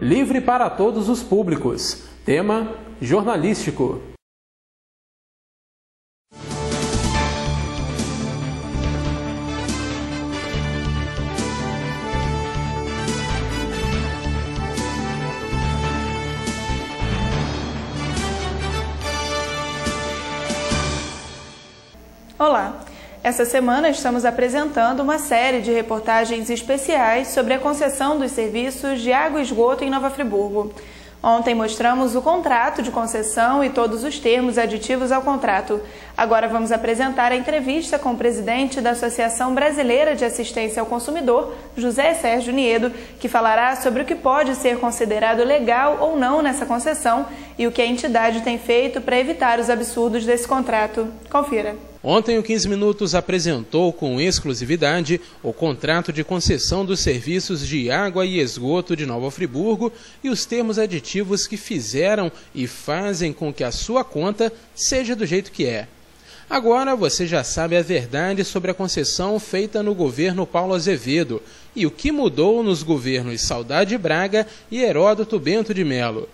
livre para todos os públicos. Tema jornalístico. Olá! Essa semana estamos apresentando uma série de reportagens especiais sobre a concessão dos serviços de água e esgoto em Nova Friburgo. Ontem mostramos o contrato de concessão e todos os termos aditivos ao contrato. Agora vamos apresentar a entrevista com o presidente da Associação Brasileira de Assistência ao Consumidor, José Sérgio Niedo, que falará sobre o que pode ser considerado legal ou não nessa concessão e o que a entidade tem feito para evitar os absurdos desse contrato. Confira. Ontem o 15 Minutos apresentou com exclusividade o contrato de concessão dos serviços de água e esgoto de Nova Friburgo e os termos aditivos que fizeram e fazem com que a sua conta seja do jeito que é. Agora você já sabe a verdade sobre a concessão feita no governo Paulo Azevedo e o que mudou nos governos Saudade Braga e Heródoto Bento de Melo.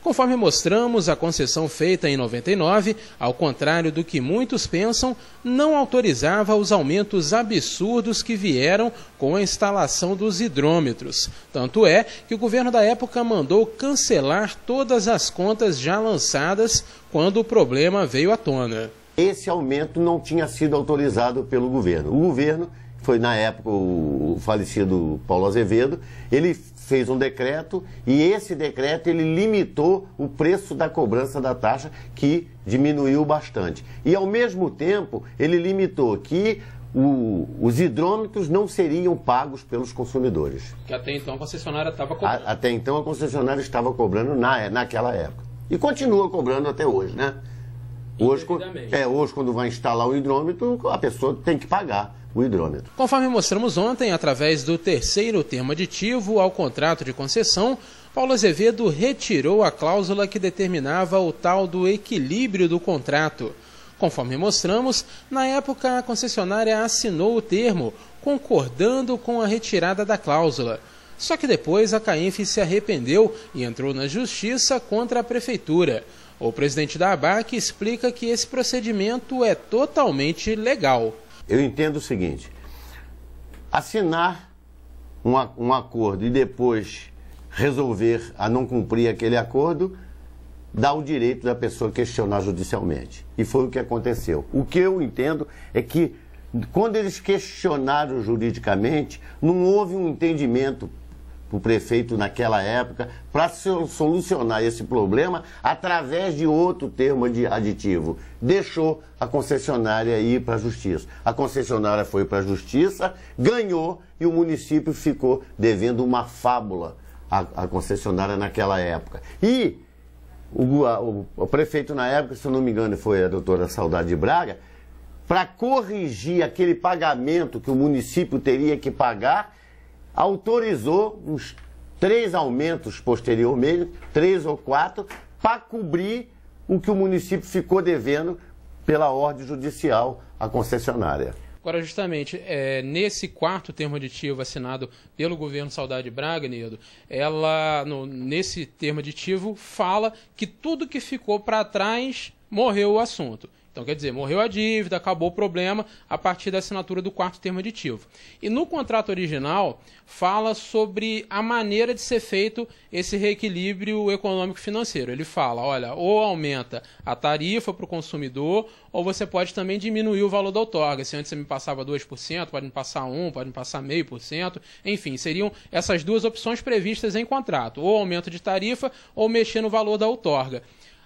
Conforme mostramos, a concessão feita em 99, ao contrário do que muitos pensam, não autorizava os aumentos absurdos que vieram com a instalação dos hidrômetros. Tanto é que o governo da época mandou cancelar todas as contas já lançadas quando o problema veio à tona. Esse aumento não tinha sido autorizado pelo governo. O governo, foi na época o falecido Paulo Azevedo, ele fez um decreto e esse decreto ele limitou o preço da cobrança da taxa, que diminuiu bastante. E ao mesmo tempo ele limitou que os hidrômetros não seriam pagos pelos consumidores. Que até então a concessionária estava cobrando. Até então a concessionária estava cobrando naquela época. E continua cobrando até hoje, né? Hoje, quando vai instalar o hidrômetro, a pessoa tem que pagar o hidrômetro. Conforme mostramos ontem, através do terceiro termo aditivo ao contrato de concessão, Paulo Azevedo retirou a cláusula que determinava o tal do equilíbrio do contrato. Conforme mostramos, na época a concessionária assinou o termo, concordando com a retirada da cláusula. Só que depois a CAENF se arrependeu e entrou na justiça contra a prefeitura. O presidente da ABAC explica que esse procedimento é totalmente legal. Eu entendo o seguinte: assinar um acordo e depois resolver a não cumprir aquele acordo dá o direito da pessoa questionar judicialmente. E foi o que aconteceu. O que eu entendo é que quando eles questionaram juridicamente, não houve um entendimento o prefeito naquela época para solucionar esse problema através de outro termo aditivo. Deixou a concessionária ir para a justiça. A concessionária foi para a justiça, ganhou e o município ficou devendo uma fábula à concessionária naquela época. E o prefeito na época, se eu não me engano, foi a doutora Saudade Braga, para corrigir aquele pagamento que o município teria que pagar, autorizou uns 3 aumentos posteriormente, 3 ou 4, para cobrir o que o município ficou devendo pela ordem judicial à concessionária. Agora, justamente, nesse quarto termo aditivo assinado pelo governo Saudade Braga, Niedo, nesse termo aditivo fala que tudo que ficou para trás morreu o assunto. Então, quer dizer, morreu a dívida, acabou o problema a partir da assinatura do quarto termo aditivo. E no contrato original, fala sobre a maneira de ser feito esse reequilíbrio econômico-financeiro. Ele fala, olha, ou aumenta a tarifa para o consumidor, ou você pode também diminuir o valor da outorga. Se antes você me passava 2%, pode me passar 1%, pode me passar 0,5%. Enfim, seriam essas duas opções previstas em contrato. Ou aumento de tarifa, ou mexer no valor da outorga.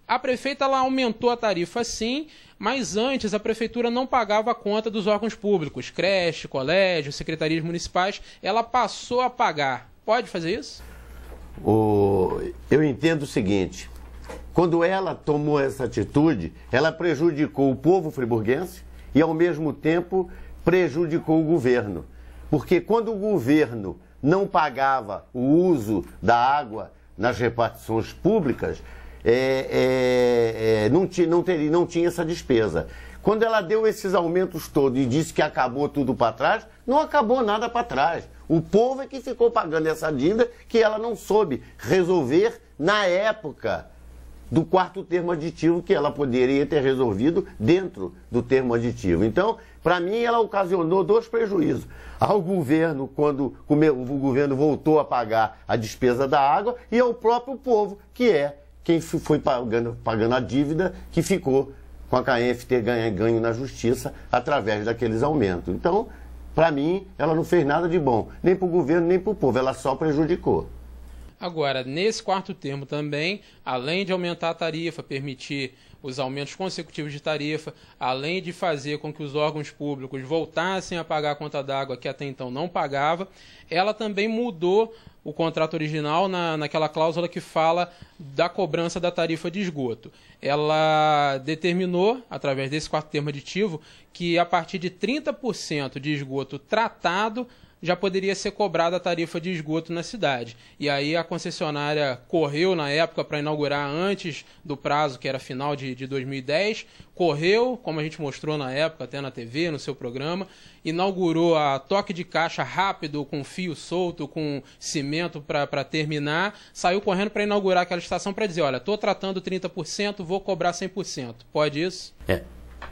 A prefeita ela aumentou a tarifa sim, mas antes a prefeitura não pagava a conta dos órgãos públicos, creche, colégio, secretarias municipais, ela passou a pagar. Pode fazer isso? Eu entendo o seguinte, quando ela tomou essa atitude, ela prejudicou o povo friburguense e ao mesmo tempo prejudicou o governo. Porque quando o governo não pagava o uso da água nas repartições públicas, não tinha essa despesa. Quando ela deu esses aumentos todos e disse que acabou tudo para trás, não acabou nada para trás. O povo é que ficou pagando essa dívida que ela não soube resolver na época do quarto termo aditivo, que ela poderia ter resolvido dentro do termo aditivo. Então, para mim, ela ocasionou dois prejuízos. Ao governo, quando o governo voltou a pagar a despesa da água, e ao próprio povo, que é quem foi pagando a dívida que ficou com a CAENF ter ganho na justiça através daqueles aumentos. Então, para mim, ela não fez nada de bom, nem para o governo, nem para o povo, ela só prejudicou. Agora, nesse quarto termo também, além de aumentar a tarifa, permitir os aumentos consecutivos de tarifa, além de fazer com que os órgãos públicos voltassem a pagar a conta d'água que até então não pagava, ela também mudou o contrato original naquela cláusula que fala da cobrança da tarifa de esgoto. Ela determinou, através desse quarto termo aditivo, que a partir de 30% de esgoto tratado já poderia ser cobrada a tarifa de esgoto na cidade. E aí a concessionária correu na época para inaugurar antes do prazo, que era final de 2010, correu, como a gente mostrou na época, até na TV, no seu programa, inaugurou a toque de caixa rápido, com fio solto, com cimento para terminar, saiu correndo para inaugurar aquela estação para dizer, olha, estou tratando 30%, vou cobrar 100%. Pode isso?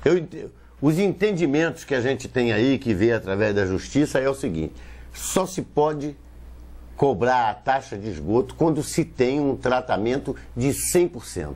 Eu entendo. Os entendimentos que a gente tem aí, que vê através da justiça, é o seguinte: só se pode cobrar a taxa de esgoto quando se tem um tratamento de 100%.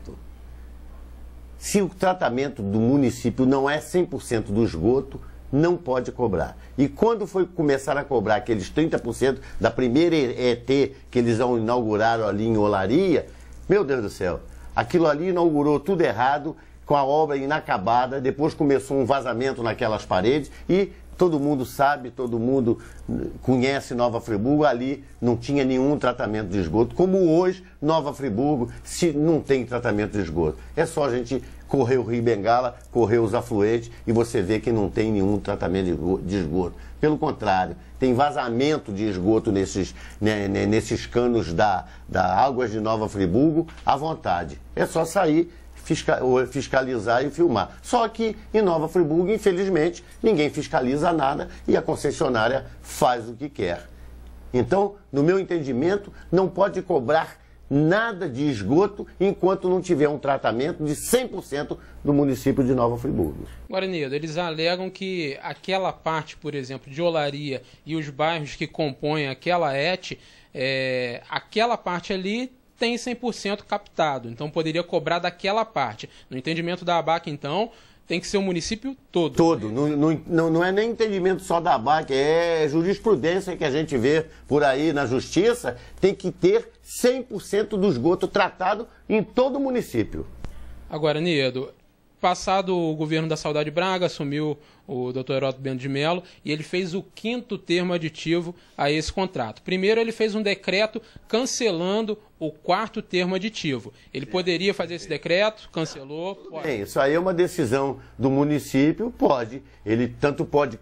Se o tratamento do município não é 100% do esgoto, não pode cobrar. E quando começaram a cobrar aqueles 30% da primeira ET que eles inauguraram ali em Olaria, meu Deus do céu, aquilo ali inaugurou tudo errado, com a obra inacabada, depois começou um vazamento naquelas paredes e todo mundo sabe, todo mundo conhece Nova Friburgo, ali não tinha nenhum tratamento de esgoto, como hoje Nova Friburgo se não tem tratamento de esgoto. É só a gente correr o Rio Bengala, correr os afluentes e você vê que não tem nenhum tratamento de esgoto. Pelo contrário, tem vazamento de esgoto nesses canos da Águas de Nova Friburgo à vontade. É só sair, fiscalizar e filmar. Só que em Nova Friburgo, infelizmente, ninguém fiscaliza nada e a concessionária faz o que quer. Então, no meu entendimento, não pode cobrar nada de esgoto enquanto não tiver um tratamento de 100% do município de Nova Friburgo. Agora, Nido, eles alegam que aquela parte, por exemplo, de Olaria e os bairros que compõem aquela ET, aquela parte ali tem 100% captado, então poderia cobrar daquela parte. No entendimento da ABAC, então, tem que ser o município todo. Todo, não é nem entendimento só da ABAC, é jurisprudência que a gente vê por aí na justiça, tem que ter 100% do esgoto tratado em todo o município. Agora, Niedo, passado o governo da Saudade Braga, assumiu o Dr. Heródoto Bento de Mello e ele fez o 5º termo aditivo a esse contrato. Primeiro, ele fez um decreto cancelando o 4º termo aditivo. Ele poderia fazer esse decreto, cancelou. Pode. Isso aí é uma decisão do município, pode. Ele tanto pode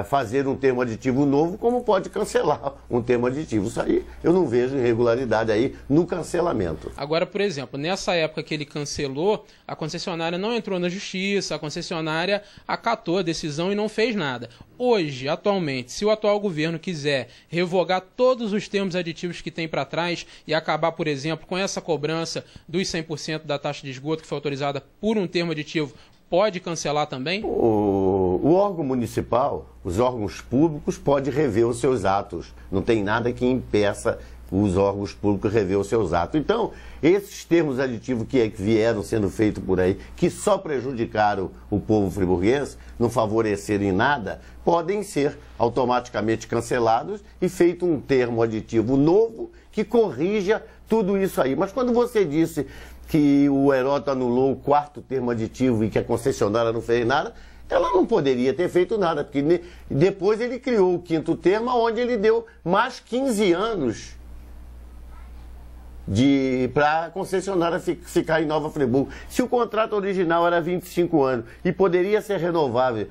fazer um termo aditivo novo, como pode cancelar um termo aditivo. Isso aí eu não vejo irregularidade aí no cancelamento. Agora, por exemplo, nessa época que ele cancelou, a concessionária não entrou na justiça, a concessionária acatou a decisão e não fez nada. Hoje, atualmente, se o atual governo quiser revogar todos os termos aditivos que tem para trás e acabar, por exemplo, com essa cobrança dos 100% da taxa de esgoto que foi autorizada por um termo aditivo, pode cancelar também? O órgão municipal, os órgãos públicos, pode rever os seus atos. Não tem nada que impeça os órgãos públicos rever os seus atos. Então, esses termos aditivos que vieram sendo feitos por aí, que só prejudicaram o povo friburguense, não favoreceram em nada, podem ser automaticamente cancelados e feito um termo aditivo novo que corrija tudo isso aí. Mas quando você disse que o Heródoto anulou o 4º termo aditivo e que a concessionária não fez nada, ela não poderia ter feito nada, porque depois ele criou o 5º termo, onde ele deu mais 15 anos para a concessionária ficar em Nova Friburgo. Se o contrato original era 25 anos e poderia ser renovável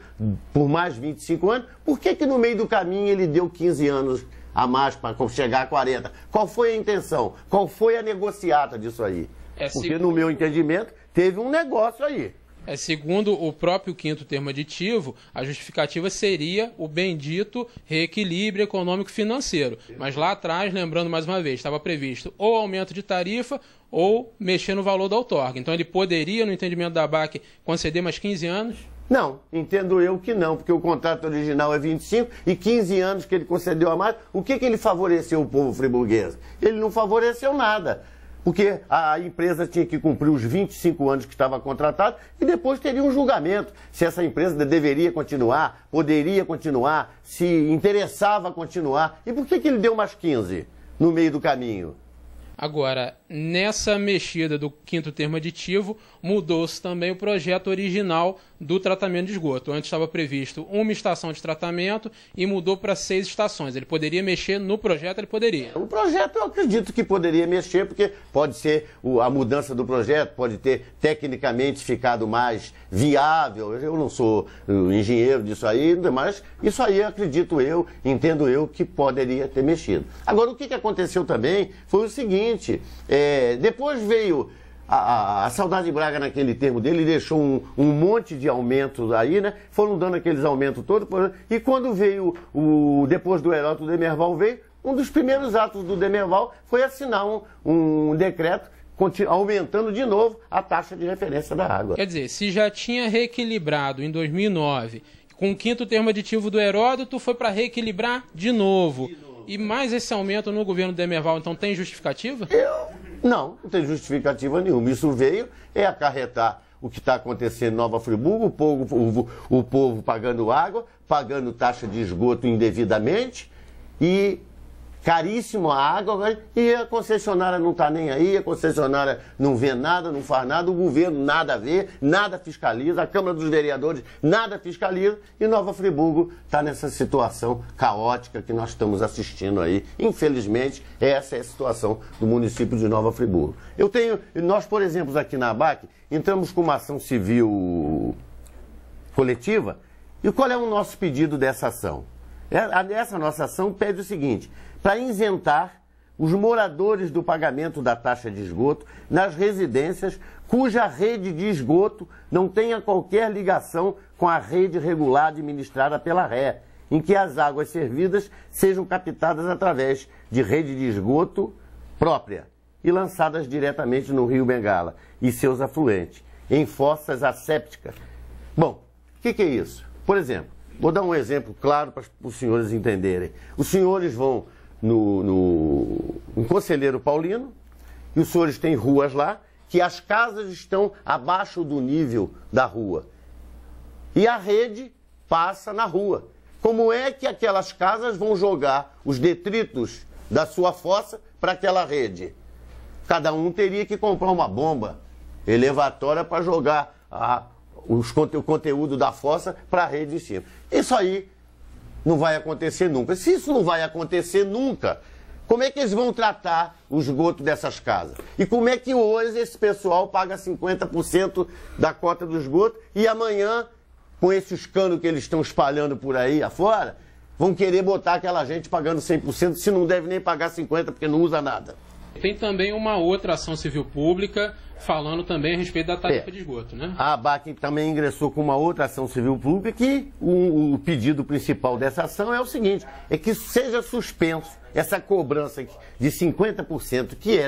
por mais 25 anos, por que no meio do caminho ele deu 15 anos a mais para chegar a 40? Qual foi a intenção? Qual foi a negociata disso aí? Porque, no meu entendimento, teve um negócio aí. Segundo o próprio 5º termo aditivo, a justificativa seria o bendito reequilíbrio econômico-financeiro. Mas lá atrás, lembrando mais uma vez, estava previsto ou aumento de tarifa ou mexer no valor da outorga. Então ele poderia, no entendimento da ABAC, conceder mais 15 anos? Não, entendo eu que não, porque o contrato original é 25 e 15 anos que ele concedeu a mais. O que ele favoreceu o povo friburguês? Ele não favoreceu nada. Porque a empresa tinha que cumprir os 25 anos que estava contratado e depois teria um julgamento se essa empresa deveria continuar, poderia continuar, se interessava continuar. E por que ele deu mais 15 no meio do caminho? Agora, nessa mexida do 5º termo aditivo, mudou-se também o projeto original do tratamento de esgoto. Antes estava previsto uma estação de tratamento e mudou para 6 estações. Ele poderia mexer no projeto? Ele poderia. O projeto eu acredito que poderia mexer, porque pode ser a mudança do projeto, pode ter tecnicamente ficado mais viável. Eu não sou engenheiro disso aí, mas isso aí acredito eu, entendo eu que poderia ter mexido. Agora, o que aconteceu também foi o seguinte, depois veio a Saudade Braga naquele termo dele, deixou um monte de aumentos aí, né? Foram dando aqueles aumentos todos, e quando veio, depois do Heródoto Demerval veio, um dos primeiros atos do Demerval foi assinar um decreto aumentando de novo a taxa de referência da água. Quer dizer, se já tinha reequilibrado em 2009, com o 5º termo aditivo do Heródoto, foi para reequilibrar de novo. E mais esse aumento no governo Demerval, então tem justificativa? Não tem justificativa nenhuma. Isso veio acarretar o que está acontecendo em Nova Friburgo, o povo pagando água, pagando taxa de esgoto indevidamente e caríssimo a água, e a concessionária não está nem aí, a concessionária não vê nada, não faz nada, o governo nada vê, nada fiscaliza, a Câmara dos Vereadores nada fiscaliza, e Nova Friburgo está nessa situação caótica que nós estamos assistindo aí. Infelizmente, essa é a situação do município de Nova Friburgo. Nós, por exemplo, aqui na ABAC, entramos com uma ação civil coletiva, e qual é o nosso pedido dessa ação? Essa nossa ação pede o seguinte: para isentar os moradores do pagamento da taxa de esgoto nas residências cuja rede de esgoto não tenha qualquer ligação com a rede regular administrada pela RE, em que as águas servidas sejam captadas através de rede de esgoto própria e lançadas diretamente no Rio Bengala e seus afluentes, em fossas assépticas. Bom, o que é isso? Por exemplo, vou dar um exemplo claro para os senhores entenderem. Os senhores vão no Conselheiro Paulino, e os senhores têm ruas lá, que as casas estão abaixo do nível da rua. E a rede passa na rua. Como é que aquelas casas vão jogar os detritos da sua fossa para aquela rede? Cada um teria que comprar uma bomba elevatória para jogar o conteúdo da fossa para a rede em cima. Isso aí não vai acontecer nunca. Se isso não vai acontecer nunca, como é que eles vão tratar o esgoto dessas casas? E como é que hoje esse pessoal paga 50% da cota do esgoto e amanhã, com esses canos que eles estão espalhando por aí afora, vão querer botar aquela gente pagando 100%, se não deve nem pagar 50% porque não usa nada? Tem também uma outra ação civil pública falando também a respeito da tarifa de esgoto, né? A ABAC também ingressou com uma outra ação civil pública e o pedido principal dessa ação é o seguinte, é que seja suspenso essa cobrança de 50% que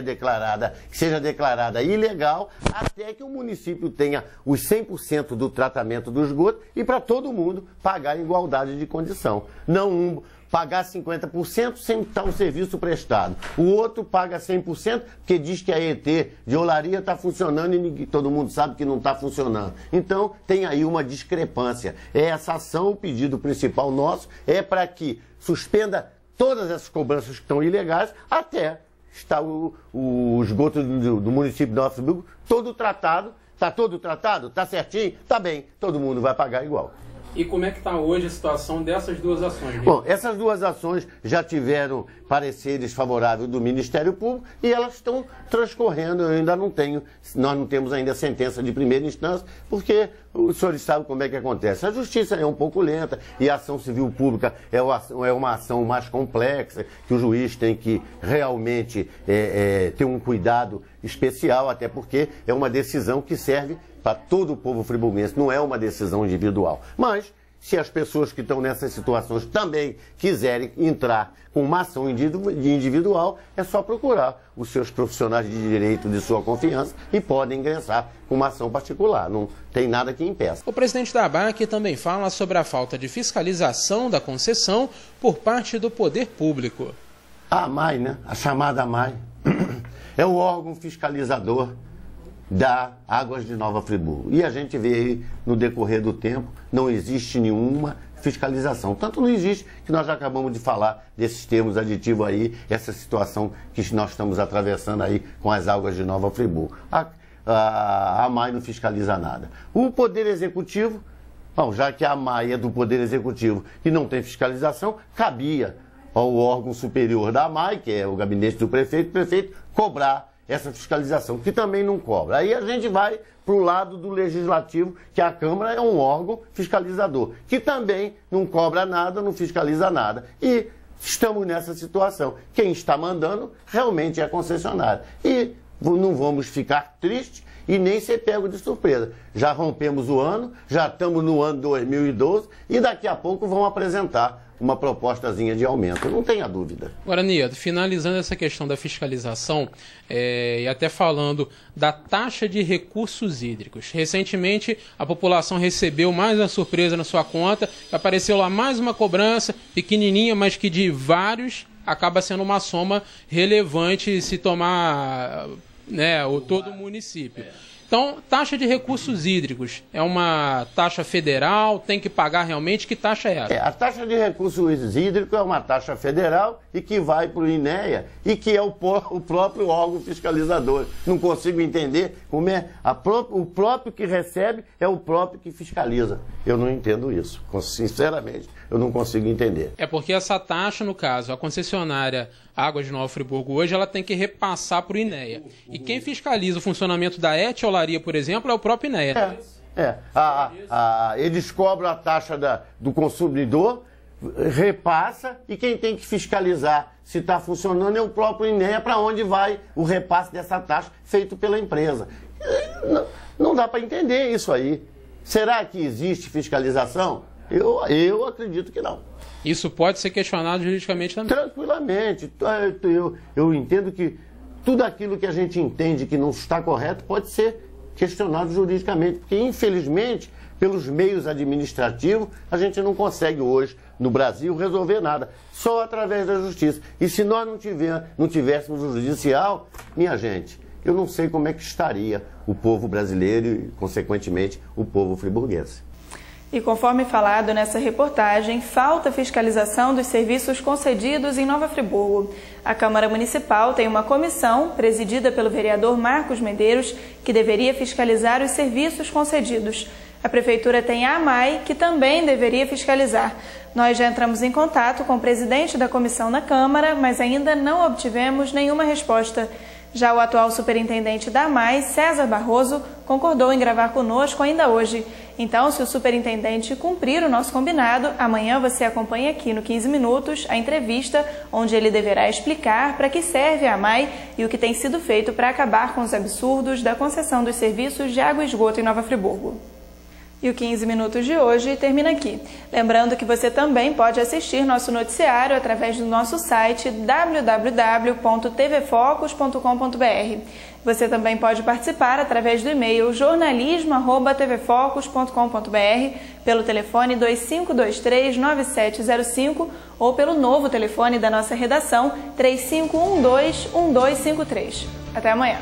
seja declarada ilegal, até que o município tenha os 100% do tratamento do esgoto e para todo mundo pagar em igualdade de condição. Não pagar 50% sem estar o serviço prestado. O outro paga 100% porque diz que a ET de Olaria está funcionando e todo mundo sabe que não está funcionando. Então, tem aí uma discrepância. Essa ação, o pedido principal nosso, é para que suspenda todas essas cobranças que estão ilegais até estar o esgoto do município de Nova Friburgo todo tratado. Está todo tratado? Está certinho? Está bem. Todo mundo vai pagar igual. E como é que está hoje a situação dessas duas ações? Bom, essas duas ações já tiveram pareceres favoráveis do Ministério Público e elas estão transcorrendo. Eu ainda não tenho, nós não temos ainda a sentença de primeira instância, porque os senhores sabem como é que acontece. A justiça é um pouco lenta e a ação civil pública é uma ação mais complexa, que o juiz tem que realmente ter um cuidado especial, até porque é uma decisão que serve para todo o povo friburguense, não é uma decisão individual. Mas, se as pessoas que estão nessas situações também quiserem entrar com uma ação individual, é só procurar os seus profissionais de direito de sua confiança e podem ingressar com uma ação particular. Não tem nada que impeça. O presidente da ABRAC também fala sobre a falta de fiscalização da concessão por parte do poder público. A AMAI, né? A chamada AMAI, é o órgão fiscalizador da Águas de Nova Friburgo. E a gente vê aí, no decorrer do tempo, não existe nenhuma fiscalização. Tanto não existe que nós já acabamos de falar desses termos aditivos aí, essa situação que nós estamos atravessando aí com as Águas de Nova Friburgo. A AMAI não fiscaliza nada. O Poder Executivo, bom, já que a AMAI é do Poder Executivo e não tem fiscalização, cabia ao órgão superior da AMAI, que é o gabinete do prefeito, cobrar essa fiscalização, que também não cobra. Aí a gente vai para o lado do Legislativo, que a Câmara é um órgão fiscalizador, que também não cobra nada, não fiscaliza nada. E estamos nessa situação. Quem está mandando realmente é a concessionária. E não vamos ficar tristes e nem ser pego de surpresa. Já rompemos o ano, já estamos no ano 2012 e daqui a pouco vão apresentar uma propostazinha de aumento, não tenha dúvida. Agora, Niado, finalizando essa questão da fiscalização e até falando da taxa de recursos hídricos. Recentemente, a população recebeu mais uma surpresa na sua conta, apareceu lá mais uma cobrança, pequenininha, mas que de vários acaba sendo uma soma relevante se tomar todo o município. Então, taxa de recursos hídricos é uma taxa federal? Tem que pagar realmente? Que taxa é essa? A taxa de recursos hídricos é uma taxa federal e que vai para o INEA e que é o próprio órgão fiscalizador. Não consigo entender como é. O próprio que recebe é o próprio que fiscaliza. Eu não entendo isso. Sinceramente, eu não consigo entender. É porque essa taxa, no caso, a concessionária Águas de Nova Friburgo hoje, ela tem que repassar para o INEA. E quem fiscaliza o funcionamento da etiolaria, por exemplo, é o próprio INEA. Eles cobram a taxa do consumidor, repassa, e quem tem que fiscalizar se está funcionando é o próprio INEA, para onde vai o repasse dessa taxa feito pela empresa. Não dá para entender isso aí. Será que existe fiscalização? Eu acredito que não. Isso pode ser questionado juridicamente também? Tranquilamente. Eu entendo que tudo aquilo que a gente entende que não está correto pode ser questionado juridicamente, porque infelizmente, pelos meios administrativos, a gente não consegue hoje, no Brasil, resolver nada, só através da justiça. E se nós não tivéssemos o judicial, minha gente, eu não sei como é que estaria o povo brasileiro e, consequentemente, o povo friburguense. E conforme falado nessa reportagem, falta fiscalização dos serviços concedidos em Nova Friburgo. A Câmara Municipal tem uma comissão, presidida pelo vereador Marcos Medeiros, que deveria fiscalizar os serviços concedidos. A Prefeitura tem a AMAI, que também deveria fiscalizar. Nós já entramos em contato com o presidente da comissão na Câmara, mas ainda não obtivemos nenhuma resposta. Já o atual superintendente da AMAI, César Barroso, concordou em gravar conosco ainda hoje. Então, se o superintendente cumprir o nosso combinado, amanhã você acompanha aqui no 15 Minutos a entrevista, onde ele deverá explicar para que serve a AMAI e o que tem sido feito para acabar com os absurdos da concessão dos serviços de água e esgoto em Nova Friburgo. E o 15 Minutos de hoje termina aqui. Lembrando que você também pode assistir nosso noticiário através do nosso site www.tvfocus.com.br. Você também pode participar através do e-mail jornalismo@tvfocus.com.br, pelo telefone 2523-9705 ou pelo novo telefone da nossa redação 3512-1253. Até amanhã.